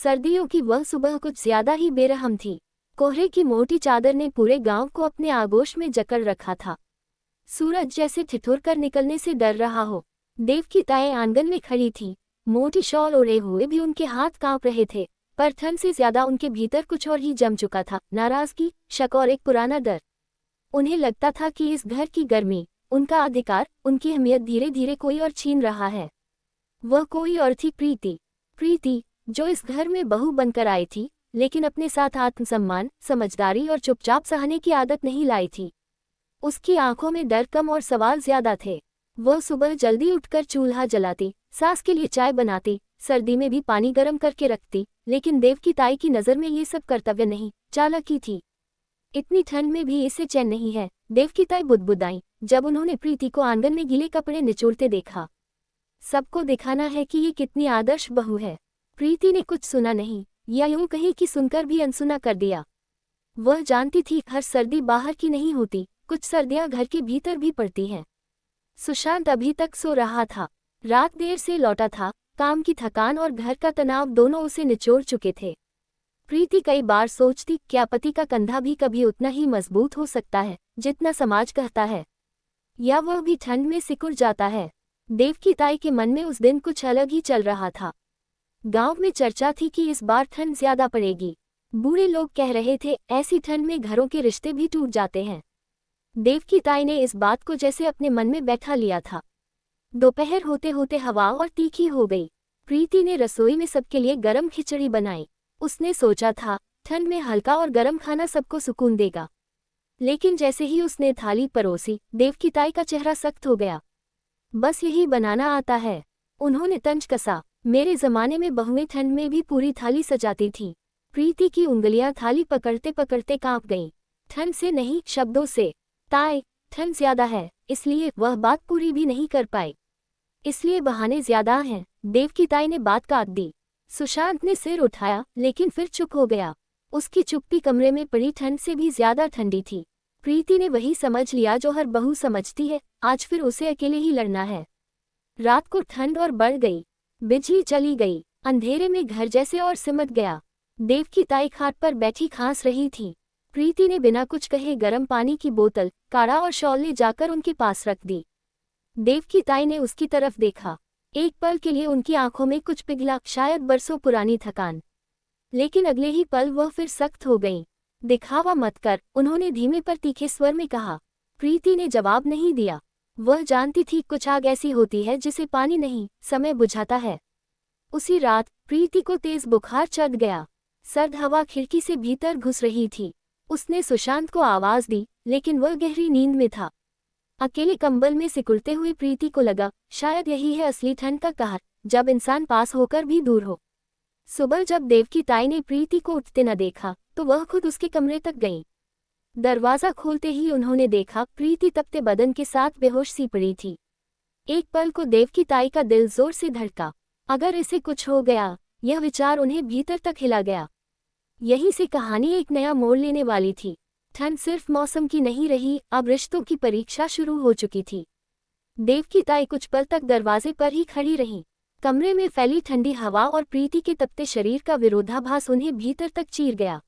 सर्दियों की वह सुबह कुछ ज्यादा ही बेरहम थी। कोहरे की मोटी चादर ने पूरे गांव को अपने आगोश में जकड़ रखा था। सूरज जैसे ठिठुर कर निकलने से डर रहा हो। देव की ताएं आंगन में खड़ी थी। मोटी शॉल ओढ़े हुए भी उनके हाथ कांप रहे थे, पर ठंड से ज्यादा उनके भीतर कुछ और ही जम चुका था, नाराजगी, शक और एक पुराना डर। उन्हें लगता था कि इस घर की गर्मी, उनका अधिकार, उनकी अहमियत धीरे धीरे कोई और छीन रहा है। वह कोई और थी प्रीति। प्रीति जो इस घर में बहू बनकर आई थी, लेकिन अपने साथ आत्मसम्मान, समझदारी और चुपचाप सहने की आदत नहीं लाई थी। उसकी आंखों में डर कम और सवाल ज्यादा थे। वह सुबह जल्दी उठकर चूल्हा जलाती, सास के लिए चाय बनाती, सर्दी में भी पानी गर्म करके रखती, लेकिन देव की ताई की नज़र में ये सब कर्तव्य नहीं, चालाकी थी। इतनी ठंड में भी इसे चैन नहीं है, देव की ताई बुदबुदाई, जब उन्होंने प्रीति को आंगन में गीले कपड़े निचोड़ते देखा। सबको दिखाना है कि ये कितनी आदर्श बहू है। प्रीति ने कुछ सुना नहीं, या यूं कहे कि सुनकर भी अनसुना कर दिया। वह जानती थी हर सर्दी बाहर की नहीं होती, कुछ सर्दियां घर के भीतर भी पड़ती हैं। सुशांत अभी तक सो रहा था। रात देर से लौटा था, काम की थकान और घर का तनाव दोनों उसे निचोड़ चुके थे। प्रीति कई बार सोचती, क्या पति का कंधा भी कभी उतना ही मजबूत हो सकता है जितना समाज कहता है, या वह भी ठंड में सिकुड़ जाता है। देव की ताई के मन में उस दिन कुछ अलग ही चल रहा था। गांव में चर्चा थी कि इस बार ठंड ज्यादा पड़ेगी। बूढ़े लोग कह रहे थे, ऐसी ठंड में घरों के रिश्ते भी टूट जाते हैं। देव की ताई ने इस बात को जैसे अपने मन में बैठा लिया था। दोपहर होते होते हवा और तीखी हो गई। प्रीति ने रसोई में सबके लिए गरम खिचड़ी बनाई। उसने सोचा था, ठंड में हल्का और गरम खाना सबको सुकून देगा। लेकिन जैसे ही उसने थाली परोसी, देव की ताई का चेहरा सख्त हो गया। बस यही बनाना आता है, उन्होंने तंज कसा। मेरे जमाने में बहुएं ठंड में भी पूरी थाली सजाती थीं। प्रीति की उंगलियां थाली पकड़ते पकड़ते कांप गईं। ठंड से नहीं, शब्दों से। ताई, ठंड ज्यादा है, इसलिए वह बात पूरी भी नहीं कर पाई। इसलिए बहाने ज्यादा हैं, देव की ताई ने बात काट दी। सुशांत ने सिर उठाया, लेकिन फिर चुप हो गया। उसकी चुप्पी कमरे में पड़ी ठंड से भी ज्यादा ठंडी थी। प्रीति ने वही समझ लिया जो हर बहू समझती है, आज फिर उसे अकेले ही लड़ना है। रात को ठंड और बढ़ गई। बिजली चली गई। अंधेरे में घर जैसे और सिमट गया। देव की ताई खाट पर बैठी खांस रही थी। प्रीति ने बिना कुछ कहे गर्म पानी की बोतल, काढ़ा और शॉल ले जाकर उनके पास रख दी। देव की ताई ने उसकी तरफ देखा। एक पल के लिए उनकी आंखों में कुछ पिघला, शायद बरसों पुरानी थकान। लेकिन अगले ही पल वह फिर सख्त हो गईं। दिखावा मत कर, उन्होंने धीमे पर तीखे स्वर में कहा। प्रीति ने जवाब नहीं दिया। वह जानती थी कुछ आग ऐसी होती है जिसे पानी नहीं, समय बुझाता है। उसी रात प्रीति को तेज बुखार चढ़ गया। सर्द हवा खिड़की से भीतर घुस रही थी। उसने सुशांत को आवाज दी, लेकिन वह गहरी नींद में था। अकेले कंबल में सिकुड़ते हुए प्रीति को लगा, शायद यही है असली ठंड का कहर, जब इंसान पास होकर भी दूर हो। सुबह जब देव की ताई ने प्रीति को उठते न देखा, तो वह खुद उसके कमरे तक गईं। दरवाजा खोलते ही उन्होंने देखा, प्रीति तपते बदन के साथ बेहोश सी पड़ी थी। एक पल को देव की ताई का दिल जोर से धड़का। अगर इसे कुछ हो गया, यह विचार उन्हें भीतर तक हिला गया। यहीं से कहानी एक नया मोड़ लेने वाली थी। ठंड सिर्फ मौसम की नहीं रही, अब रिश्तों की परीक्षा शुरू हो चुकी थी। देव की ताई कुछ पल तक दरवाजे पर ही खड़ी रहीं। कमरे में फैली ठंडी हवा और प्रीति के तपते शरीर का विरोधाभास उन्हें भीतर तक चीर गया।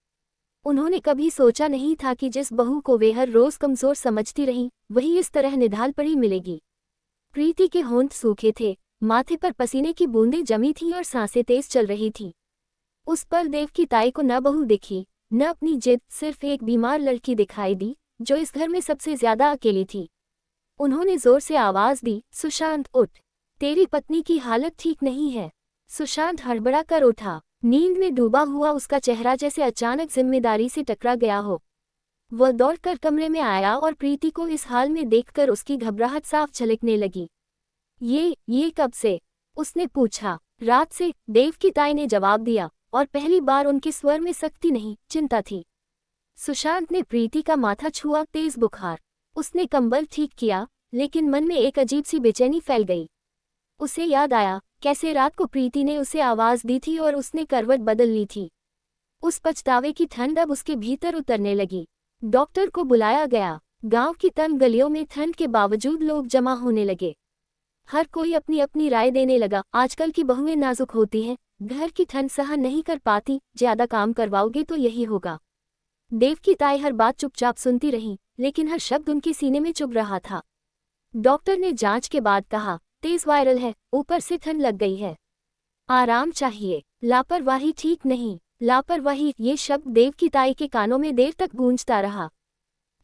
उन्होंने कभी सोचा नहीं था कि जिस बहू को वे हर रोज कमजोर समझती रहीं, वही इस तरह निढाल पड़ी मिलेगी। प्रीति के होंठ सूखे थे, माथे पर पसीने की बूंदें जमी थीं और सांसें तेज चल रही थीं। उस पर देव की ताई को न बहू दिखी, न अपनी जिद, सिर्फ एक बीमार लड़की दिखाई दी, जो इस घर में सबसे ज्यादा अकेली थी। उन्होंने जोर से आवाज दी, सुशांत उठ, तेरी पत्नी की हालत ठीक नहीं है। सुशांत हड़बड़ा कर उठा। नींद में डूबा हुआ उसका चेहरा जैसे अचानक जिम्मेदारी से टकरा गया हो। वह दौड़कर कमरे में आया और प्रीति को इस हाल में देखकर उसकी घबराहट साफ झलकने लगी। ये कब से? उसने पूछा। रात से, देव की ताई ने जवाब दिया, और पहली बार उनके स्वर में सख्ती नहीं, चिंता थी। सुशांत ने प्रीति का माथा छुआ, तेज बुखार। उसने कंबल ठीक किया, लेकिन मन में एक अजीब सी बेचैनी फैल गई। उसे याद आया, कैसे रात को प्रीति ने उसे आवाज दी थी और उसने करवट बदल ली थी। उस पछतावे की ठंड अब उसके भीतर उतरने लगी। डॉक्टर को बुलाया गया। गांव की तंग गलियों में ठंड के बावजूद लोग जमा होने लगे। हर कोई अपनी अपनी राय देने लगा। आजकल की बहुएं नाजुक होती हैं, घर की ठंड सहन नहीं कर पाती, ज्यादा काम करवाओगे तो यही होगा। देव की ताई हर बात चुपचाप सुनती रही, लेकिन हर शब्द उनके सीने में चुभ रहा था। डॉक्टर ने जांच के बाद कहा, तेज वायरल है, ऊपर से ठंड लग गई है, आराम चाहिए। लापरवाही ठीक नहीं, लापरवाही, ये शब्द देव की ताई के कानों में देर तक गूंजता रहा।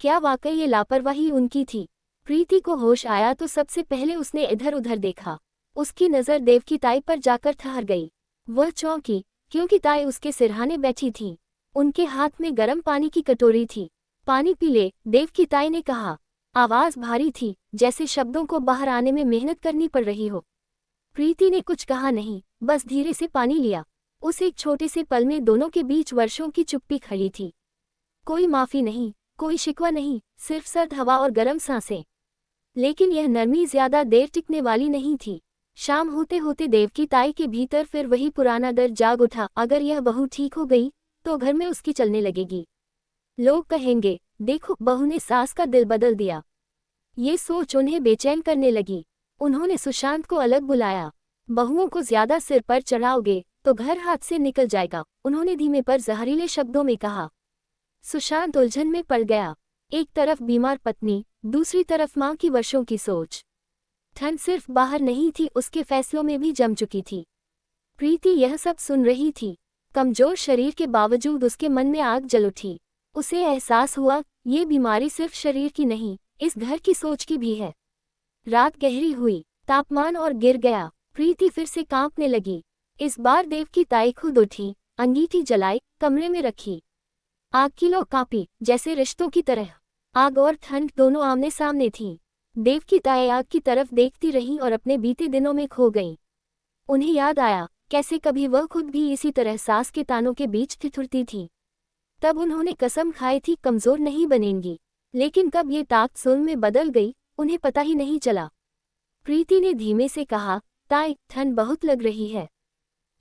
क्या वाकई ये लापरवाही उनकी थी? प्रीति को होश आया तो सबसे पहले उसने इधर उधर देखा। उसकी नज़र देव की ताई पर जाकर ठहर गई। वह चौंकी, क्योंकि ताई उसके सिरहाने बैठी थी। उनके हाथ में गर्म पानी की कटोरी थी। पानी पी ले, देव की ताई ने कहा। आवाज भारी थी, जैसे शब्दों को बाहर आने में मेहनत करनी पड़ रही हो। प्रीति ने कुछ कहा नहीं, बस धीरे से पानी लिया। उस एक छोटे से पल में दोनों के बीच वर्षों की चुप्पी खड़ी थी। कोई माफी नहीं, कोई शिकवा नहीं, सिर्फ सर्द हवा और गर्म सांसें। लेकिन यह नरमी ज्यादा देर टिकने वाली नहीं थी। शाम होते होते देव की ताई के भीतर फिर वही पुराना डर जाग उठा। अगर यह बहू ठीक हो गई तो घर में उसकी चलने लगेगी। लोग कहेंगे, देखो बहू ने सास का दिल बदल दिया। ये सोच उन्हें बेचैन करने लगी। उन्होंने सुशांत को अलग बुलाया। बहुओं को ज्यादा सिर पर चढ़ाओगे तो घर हाथ से निकल जाएगा, उन्होंने धीमे पर जहरीले शब्दों में कहा। सुशांत उलझन में पड़ गया। एक तरफ बीमार पत्नी, दूसरी तरफ मां की वर्षों की सोच। ठंड सिर्फ बाहर नहीं थी, उसके फैसलों में भी जम चुकी थी। प्रीति यह सब सुन रही थी। कमजोर शरीर के बावजूद उसके मन में आग जल उठी। उसे एहसास हुआ, ये बीमारी सिर्फ शरीर की नहीं, इस घर की सोच की भी है। रात गहरी हुई, तापमान और गिर गया। प्रीति फिर से कांपने लगी। इस बार देव की ताई खुद उठी, अंगीठी जलाई, कमरे में रखी। आग की लो कांपी, जैसे रिश्तों की तरह। आग और ठंड दोनों आमने सामने थीं। देव की ताई आग की तरफ देखती रही और अपने बीते दिनों में खो गईं। उन्हें याद आया, कैसे कभी वह खुद भी इसी तरह सास के तानों के बीच ठिठुरती थी। तब उन्होंने कसम खाई थी, कमजोर नहीं बनेंगी। लेकिन कब ये ताकत जुल्म में बदल गई, उन्हें पता ही नहीं चला। प्रीति ने धीमे से कहा, ताई, ठंड बहुत लग रही है।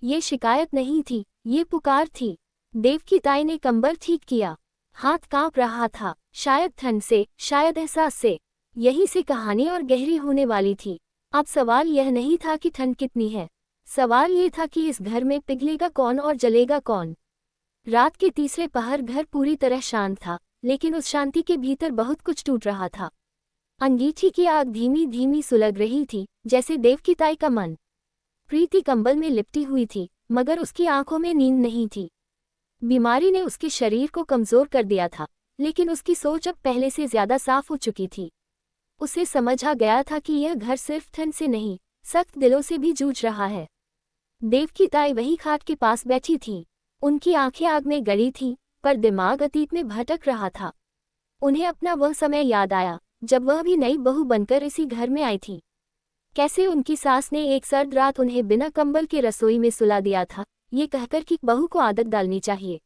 ये शिकायत नहीं थी, ये पुकार थी। देव की ताई ने कंबल ठीक किया। हाथ कांप रहा था, शायद ठंड से, शायद एहसास से। यही से कहानी और गहरी होने वाली थी। अब सवाल यह नहीं था कि ठंड कितनी है, सवाल ये था कि इस घर में पिघलेगा कौन और जलेगा कौन। रात के तीसरे पहर घर पूरी तरह शांत था, लेकिन उस शांति के भीतर बहुत कुछ टूट रहा था। अंगीठी की आग धीमी धीमी सुलग रही थी, जैसे देव की ताई का मन। प्रीति कंबल में लिपटी हुई थी, मगर उसकी आंखों में नींद नहीं थी। बीमारी ने उसके शरीर को कमजोर कर दिया था, लेकिन उसकी सोच अब पहले से ज्यादा साफ हो चुकी थी। उसे समझ आ गया था कि यह घर सिर्फ ठंड से नहीं, सख्त दिलों से भी जूझ रहा है। देव की ताई वही खाट के पास बैठी थी। उनकी आंखें आग में गड़ी थीं, पर दिमाग अतीत में भटक रहा था। उन्हें अपना वह समय याद आया, जब वह भी नई बहू बनकर इसी घर में आई थी। कैसे उनकी सास ने एक सर्द रात उन्हें बिना कंबल के रसोई में सुला दिया था, ये कहकर कि बहू को आदत डालनी चाहिए।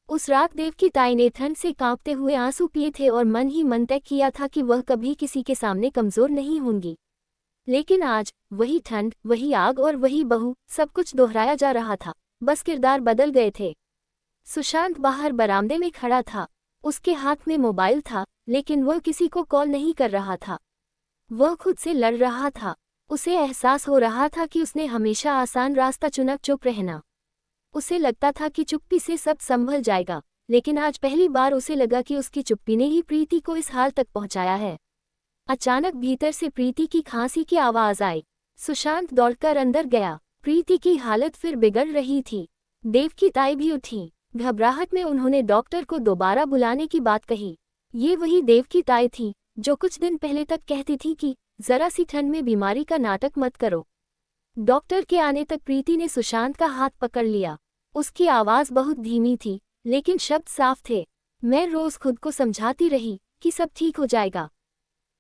उस रात देव की ताई ने ठंड से कांपते हुए आंसू पिए थे और मन ही मन तय किया था कि वह कभी किसी के सामने कमजोर नहीं होंगी। लेकिन आज वही ठंड, वही आग और वही बहू, सब कुछ दोहराया जा रहा था, बस किरदार बदल गए थे। सुशांत बाहर बरामदे में खड़ा था। उसके हाथ में मोबाइल था, लेकिन वह किसी को कॉल नहीं कर रहा था। वह खुद से लड़ रहा था। उसे एहसास हो रहा था कि उसने हमेशा आसान रास्ता चुना, चुप रहना। उसे लगता था कि चुप्पी से सब संभल जाएगा, लेकिन आज पहली बार उसे लगा कि उसकी चुप्पी ने ही प्रीति को इस हाल तक पहुंचाया है। अचानक भीतर से प्रीति की खांसी की आवाज आई। सुशांत दौड़कर अंदर गया। प्रीति की हालत फिर बिगड़ रही थी। देव की ताई भी उठी। घबराहट में उन्होंने डॉक्टर को दोबारा बुलाने की बात कही। ये वही देव की ताई थी जो कुछ दिन पहले तक कहती थी कि जरा सी ठंड में बीमारी का नाटक मत करो। डॉक्टर के आने तक प्रीति ने सुशांत का हाथ पकड़ लिया। उसकी आवाज बहुत धीमी थी, लेकिन शब्द साफ थे। मैं रोज खुद को समझाती रही कि सब ठीक हो जाएगा,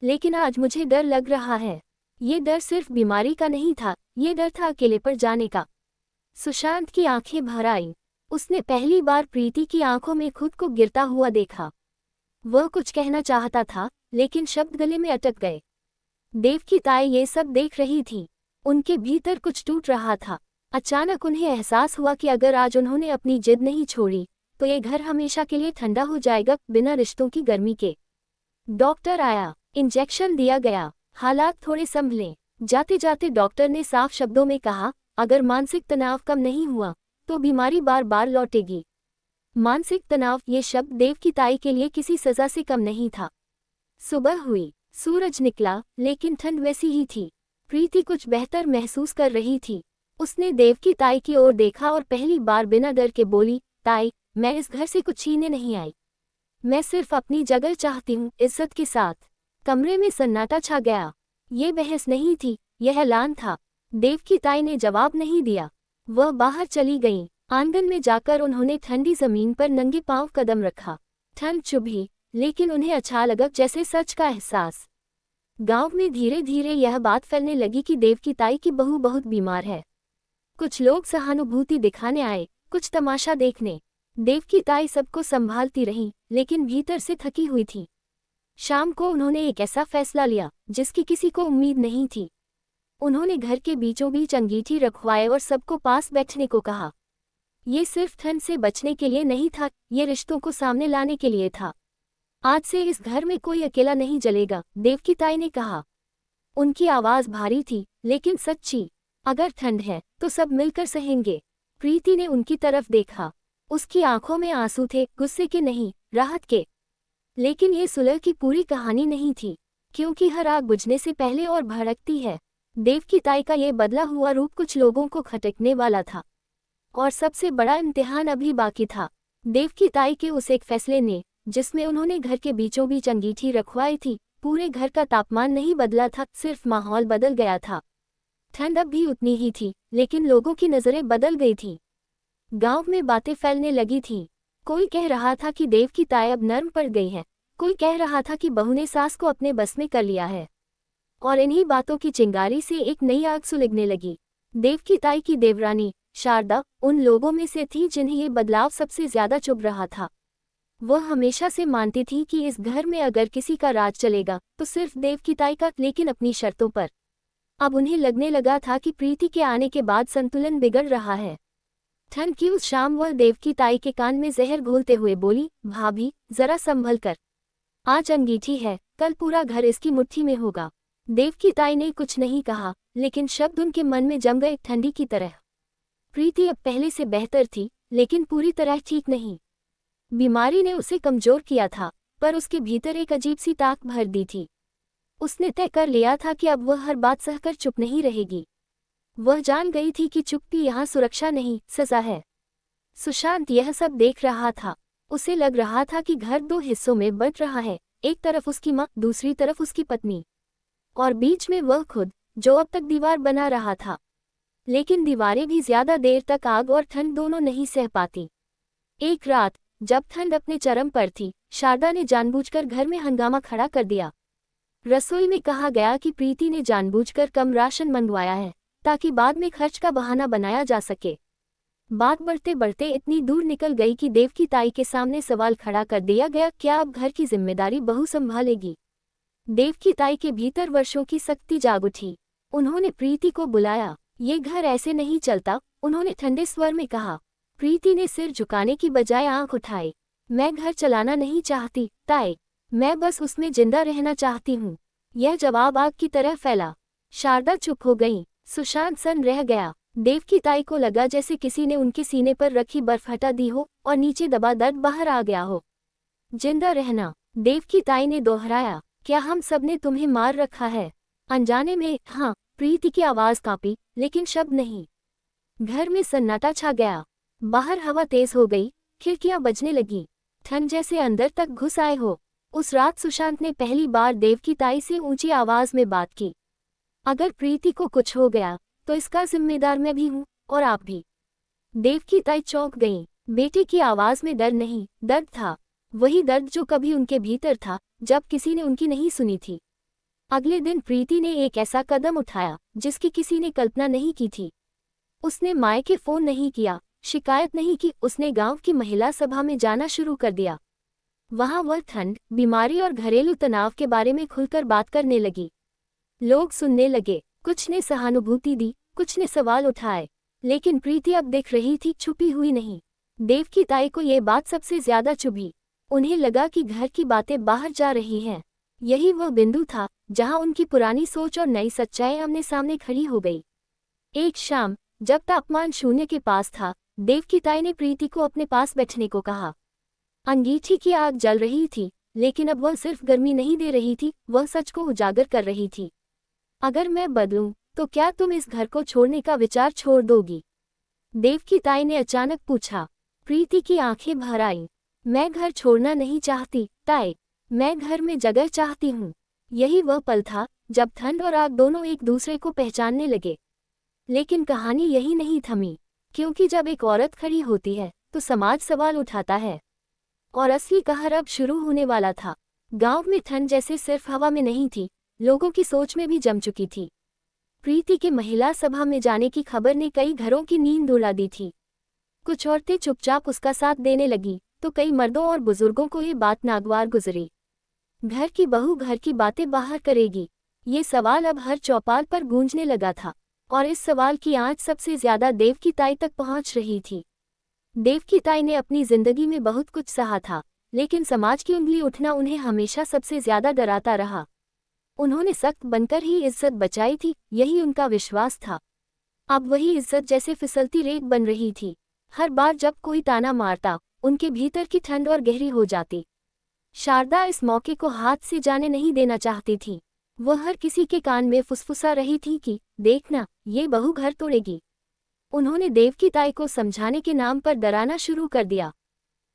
लेकिन आज मुझे डर लग रहा है। ये डर सिर्फ बीमारी का नहीं था, ये डर था अकेले पर जाने का। सुशांत की आंखें भर आईं। उसने पहली बार प्रीति की आंखों में खुद को गिरता हुआ देखा। वह कुछ कहना चाहता था, लेकिन शब्द गले में अटक गए। देव की ताई ये सब देख रही थी। उनके भीतर कुछ टूट रहा था। अचानक उन्हें एहसास हुआ कि अगर आज उन्होंने अपनी जिद नहीं छोड़ी, तो ये घर हमेशा के लिए ठंडा हो जाएगा, बिना रिश्तों की गर्मी के। डॉक्टर आया, इंजेक्शन दिया गया, हालात थोड़े संभले। जाते जाते डॉक्टर ने साफ शब्दों में कहा, अगर मानसिक तनाव कम नहीं हुआ तो बीमारी बार बार लौटेगी। मानसिक तनाव, ये शब्द देव की ताई के लिए किसी सजा से कम नहीं था। सुबह हुई, सूरज निकला, लेकिन ठंड वैसी ही थी। प्रीति कुछ बेहतर महसूस कर रही थी। उसने देव की ताई की ओर देखा और पहली बार बिना डर के बोली, ताई, मैं इस घर से कुछ छीनने नहीं आई। मैं सिर्फ अपनी जगह चाहती हूँ, इज्जत के साथ। कमरे में सन्नाटा छा गया। ये बहस नहीं थी, यह ऐलान था। देव की ताई ने जवाब नहीं दिया। वह बाहर चली गईं। आंगन में जाकर उन्होंने ठंडी जमीन पर नंगे पांव कदम रखा। ठंड चुभी, लेकिन उन्हें अच्छा लगा, जैसे सच का एहसास। गांव में धीरे धीरे यह बात फैलने लगी कि देव की ताई की बहू बहुत बीमार है। कुछ लोग सहानुभूति दिखाने आए, कुछ तमाशा देखने। देव की ताई सबको संभालती रही, लेकिन भीतर से थकी हुई थी। शाम को उन्होंने एक ऐसा फैसला लिया जिसकी किसी को उम्मीद नहीं थी। उन्होंने घर के बीचों बीच अंगीठी रखवाए और सबको पास बैठने को कहा। ये सिर्फ ठंड से बचने के लिए नहीं था, ये रिश्तों को सामने लाने के लिए था। आज से इस घर में कोई अकेला नहीं जलेगा, देव की ताई ने कहा। उनकी आवाज भारी थी, लेकिन सच्ची। अगर ठंड है तो सब मिलकर सहेंगे। प्रीति ने उनकी तरफ देखा। उसकी आंखों में आंसू थे, गुस्से के नहीं, राहत के। लेकिन ये सुलह की पूरी कहानी नहीं थी, क्योंकि हर आग बुझने से पहले और भड़कती है। देव की ताई का ये बदला हुआ रूप कुछ लोगों को खटकने वाला था, और सबसे बड़ा इम्तिहान अभी बाकी था। देव की ताई के उस एक फैसले ने, जिसमें उन्होंने घर के बीचों बीच अंगीठी रखवाई थी, पूरे घर का तापमान नहीं बदला था, सिर्फ माहौल बदल गया था। ठंड अब भी उतनी ही थी, लेकिन लोगों की नज़रें बदल गई थी। गांव में बातें फैलने लगी थीं। कोई कह रहा था कि देव की ताई अब नर्म पड़ गई है, कोई कह रहा था कि बहू ने सास को अपने बस में कर लिया है। और इन्हीं बातों की चिंगारी से एक नई आग सुलगने लगी। देव की ताई की देवरानी शारदा उन लोगों में से थी जिन्हें ये बदलाव सबसे ज्यादा चुभ रहा था। वह हमेशा से मानती थी कि इस घर में अगर किसी का राज चलेगा तो सिर्फ देव की ताई का, लेकिन अपनी शर्तों पर। अब उन्हें लगने लगा था कि प्रीति के आने के बाद संतुलन बिगड़ रहा है। ठंड की उस शाम वह देव की ताई के कान में जहर घोलते हुए बोली, भाभी, जरा संभल कर। आज अंगीठी है, कल पूरा घर इसकी मुट्ठी में होगा। देव की ताई ने कुछ नहीं कहा, लेकिन शब्द उनके मन में जम गए, ठंडी की तरह। प्रीति अब पहले से बेहतर थी, लेकिन पूरी तरह ठीक नहीं। बीमारी ने उसे कमजोर किया था, पर उसके भीतर एक अजीब सी ताक भर दी थी। उसने तय कर लिया था कि अब वह हर बात सहकर चुप नहीं रहेगी। वह जान गई थी कि चुप्पी यहाँ सुरक्षा नहीं, सजा है। सुशांत यह सब देख रहा था। उसे लग रहा था कि घर दो हिस्सों में बंट रहा है, एक तरफ उसकी माँ, दूसरी तरफ उसकी पत्नी, और बीच में वह खुद, जो अब तक दीवार बना रहा था। लेकिन दीवारें भी ज्यादा देर तक आग और ठंड दोनों नहीं सह पाती। एक रात, जब ठंड अपने चरम पर थी, शारदा ने जानबूझकर घर में हंगामा खड़ा कर दिया। रसोई में कहा गया कि प्रीति ने जानबूझकर कम राशन मंगवाया है, ताकि बाद में खर्च का बहाना बनाया जा सके। बात बढ़ते बढ़ते इतनी दूर निकल गई कि देव की ताई के सामने सवाल खड़ा कर दिया गया, क्या अब घर की जिम्मेदारी बहू संभालेगी? देव की ताई के भीतर वर्षों की सख्ती जाग उठी। उन्होंने प्रीति को बुलाया। ये घर ऐसे नहीं चलता, उन्होंने ठंडे स्वर में कहा। प्रीति ने सिर झुकाने की बजाय आंख उठाई। मैं घर चलाना नहीं चाहती, ताई, मैं बस उसमें जिंदा रहना चाहती हूँ। यह जवाब आग की तरह फैला। शारदा चुप हो गई। सुशांत सन रह गया। देव की ताई को लगा जैसे किसी ने उनके सीने पर रखी बर्फ हटा दी हो और नीचे दबा दर्द बाहर आ गया हो। जिंदा रहना, देव की ताई ने दोहराया। क्या हम सब ने तुम्हें मार रखा है? अनजाने में, हाँ, प्रीति की आवाज कांपी, लेकिन शब्द नहीं। घर में सन्नाटा छा गया। बाहर हवा तेज हो गई, खिड़कियां बजने लगी, ठंड जैसे अंदर तक घुस आए हो। उस रात सुशांत ने पहली बार देव की ताई से ऊंची आवाज में बात की। अगर प्रीति को कुछ हो गया तो इसका जिम्मेदार मैं भी हूँ, और आप भी। देव की ताई चौंक गईं। बेटे की आवाज में डर नहीं, दर्द था। वही दर्द जो कभी उनके भीतर था, जब किसी ने उनकी नहीं सुनी थी। अगले दिन प्रीति ने एक ऐसा कदम उठाया जिसकी किसी ने कल्पना नहीं की थी। उसने मायके फोन नहीं किया, शिकायत नहीं की, उसने गांव की महिला सभा में जाना शुरू कर दिया। वहां वह ठंड, बीमारी और घरेलू तनाव के बारे में खुलकर बात करने लगी। लोग सुनने लगे, कुछ ने सहानुभूति दी, कुछ ने सवाल उठाए, लेकिन प्रीति अब दिख रही थी, छुपी हुई नहीं। देव की ताई को ये बात सबसे ज्यादा चुभी। उन्हें लगा कि घर की बातें बाहर जा रही हैं। यही वह बिंदु था जहां उनकी पुरानी सोच और नई सच्चाई आमने सामने खड़ी हो गई। एक शाम, जब तापमान शून्य के पास था, देवकी ताई ने प्रीति को अपने पास बैठने को कहा। अंगीठी की आग जल रही थी, लेकिन अब वह सिर्फ गर्मी नहीं दे रही थी, वह सच को उजागर कर रही थी। अगर मैं बदलूं, तो क्या तुम इस घर को छोड़ने का विचार छोड़ दोगी? देवकी ताई ने अचानक पूछा। प्रीति की आंखें भर आईं। मैं घर छोड़ना नहीं चाहती ताई, मैं घर में जगह चाहती हूँ। यही वह पल था जब ठंड और आग दोनों एक दूसरे को पहचानने लगे। लेकिन कहानी यही नहीं थमी, क्योंकि जब एक औरत खड़ी होती है तो समाज सवाल उठाता है। और असली कहर अब शुरू होने वाला था। गांव में ठंड जैसे सिर्फ हवा में नहीं थी, लोगों की सोच में भी जम चुकी थी। प्रीति के महिला सभा में जाने की खबर ने कई घरों की नींद उड़ा दी थी। कुछ औरतें चुपचाप उसका साथ देने लगी, तो कई मर्दों और बुजुर्गों को ये बात नागवार गुजरी। घर की बहू घर की बातें बाहर करेगी, ये सवाल अब हर चौपाल पर गूंजने लगा था। और इस सवाल की आंच सबसे ज्यादा देवकी ताई तक पहुंच रही थी। देवकी ताई ने अपनी जिंदगी में बहुत कुछ सहा था, लेकिन समाज की उंगली उठना उन्हें हमेशा सबसे ज्यादा डराता रहा। उन्होंने सख्त बनकर ही इज्जत बचाई थी, यही उनका विश्वास था। अब वही इज्जत जैसे फिसलती रेत बन रही थी। हर बार जब कोई ताना मारता, उनके भीतर की ठंड और गहरी हो जाती। शारदा इस मौके को हाथ से जाने नहीं देना चाहती थी। वह हर किसी के कान में फुसफुसा रही थी कि देखना, ये बहू घर तोड़ेगी। उन्होंने देवकी ताई को समझाने के नाम पर डराना शुरू कर दिया।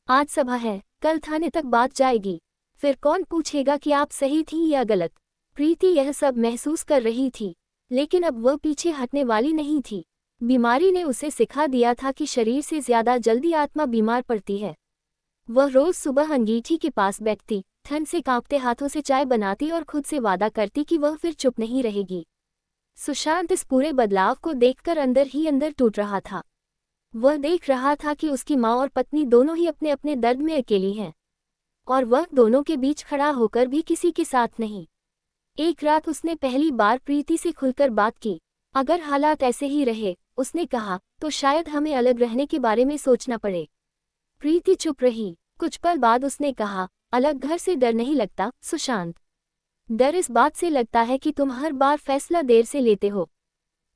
आज सभा है, कल थाने तक बात जाएगी, फिर कौन पूछेगा कि आप सही थी या गलत। प्रीति यह सब महसूस कर रही थी, लेकिन अब वह पीछे हटने वाली नहीं थी। बीमारी ने उसे सिखा दिया था कि शरीर से ज्यादा जल्दी आत्मा बीमार पड़ती है। वह रोज सुबह अंगीठी के पास बैठती, ठंड से कांपते हाथों से चाय बनाती और खुद से वादा करती कि वह फिर चुप नहीं रहेगी। सुशांत इस पूरे बदलाव को देखकर अंदर ही अंदर टूट रहा था। वह देख रहा था कि उसकी माँ और पत्नी दोनों ही अपने अपने दर्द में अकेली हैं, और वह दोनों के बीच खड़ा होकर भी किसी के साथ नहीं। एक रात उसने पहली बार प्रीति से खुलकर बात की। अगर हालात ऐसे ही रहे, उसने कहा, तो शायद हमें अलग रहने के बारे में सोचना पड़े। प्रीति चुप रही। कुछ पल बाद उसने कहा, अलग घर से डर नहीं लगता सुशांत, डर इस बात से लगता है कि तुम हर बार फैसला देर से लेते हो।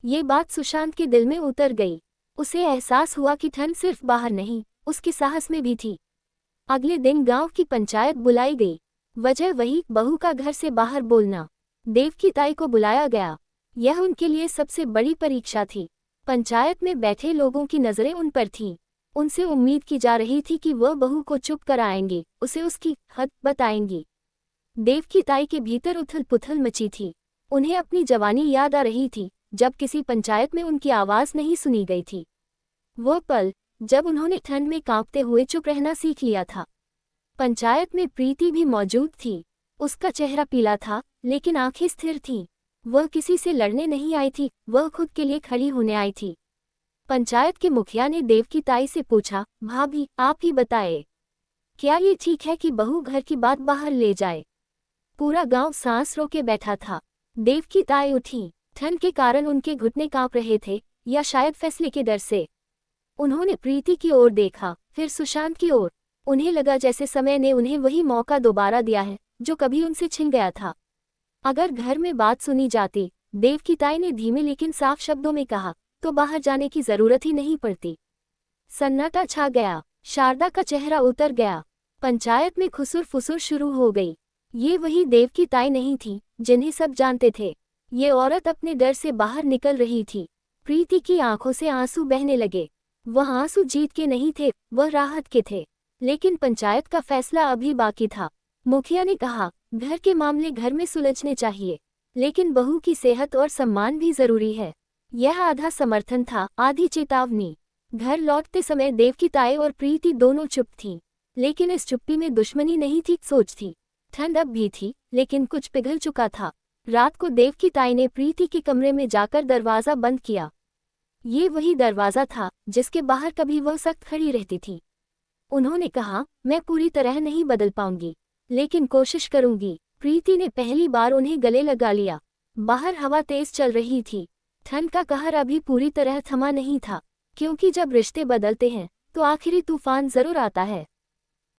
ये बात सुशांत के दिल में उतर गई। उसे एहसास हुआ कि ठंड सिर्फ बाहर नहीं, उसके साहस में भी थी। अगले दिन गांव की पंचायत बुलाई गई। वजह वही, बहू का घर से बाहर बोलना। देवकी ताई को बुलाया गया। यह उनके लिए सबसे बड़ी परीक्षा थी। पंचायत में बैठे लोगों की नजरें उन पर थीं। उनसे उम्मीद की जा रही थी कि वह बहू को चुप कराएंगी, उसे उसकी हद बताएंगी। देवकी ताई के भीतर उथल पुथल मची थी। उन्हें अपनी जवानी याद आ रही थी, जब किसी पंचायत में उनकी आवाज नहीं सुनी गई थी। वो पल जब उन्होंने ठंड में कांपते हुए चुप रहना सीख लिया था। पंचायत में प्रीति भी मौजूद थी। उसका चेहरा पीला था, लेकिन आंखें स्थिर थीं। वह किसी से लड़ने नहीं आई थी, वह खुद के लिए खड़ी होने आई थी। पंचायत के मुखिया ने देवकी ताई से पूछा, भाभी आप ही बताए, क्या ये ठीक है कि बहू घर की बात बाहर ले जाए? पूरा गांव सांस रोके बैठा था। देवकी ताई उठी। ठंड के कारण उनके घुटने कांप रहे थे, या शायद फैसले के डर से। उन्होंने प्रीति की ओर देखा, फिर सुशांत की ओर। उन्हें लगा जैसे समय ने उन्हें वही मौका दोबारा दिया है जो कभी उनसे छिन गया था। अगर घर में बात सुनी जाती, देवकी ताई ने धीमे लेकिन साफ शब्दों में कहा, तो बाहर जाने की जरूरत ही नहीं पड़ती। सन्नाटा छा गया। शारदा का चेहरा उतर गया। पंचायत में खुसुर फुसुर शुरू हो गई। ये वही देवकी ताई नहीं थी जिन्हें सब जानते थे। ये औरत अपने डर से बाहर निकल रही थी। प्रीति की आंखों से आंसू बहने लगे। वह आंसू जीत के नहीं थे, वह राहत के थे। लेकिन पंचायत का फैसला अभी बाकी था। मुखिया ने कहा, घर के मामले घर में सुलझने चाहिए, लेकिन बहू की सेहत और सम्मान भी जरूरी है। यह आधा समर्थन था, आधी चेतावनी। घर लौटते समय देवकी ताई और प्रीति दोनों चुप थीं, लेकिन इस चुप्पी में दुश्मनी नहीं थी, सोच थी। ठंड अब भी थी, लेकिन कुछ पिघल चुका था। रात को देवकी ताई ने प्रीति के कमरे में जाकर दरवाजा बंद किया। ये वही दरवाजा था जिसके बाहर कभी वह सख्त खड़ी रहती थी। उन्होंने कहा, मैं पूरी तरह नहीं बदल पाऊंगी, लेकिन कोशिश करूंगी। प्रीति ने पहली बार उन्हें गले लगा लिया। बाहर हवा तेज चल रही थी। ठंड का कहर अभी पूरी तरह थमा नहीं था, क्योंकि जब रिश्ते बदलते हैं तो आखिरी तूफान जरूर आता है।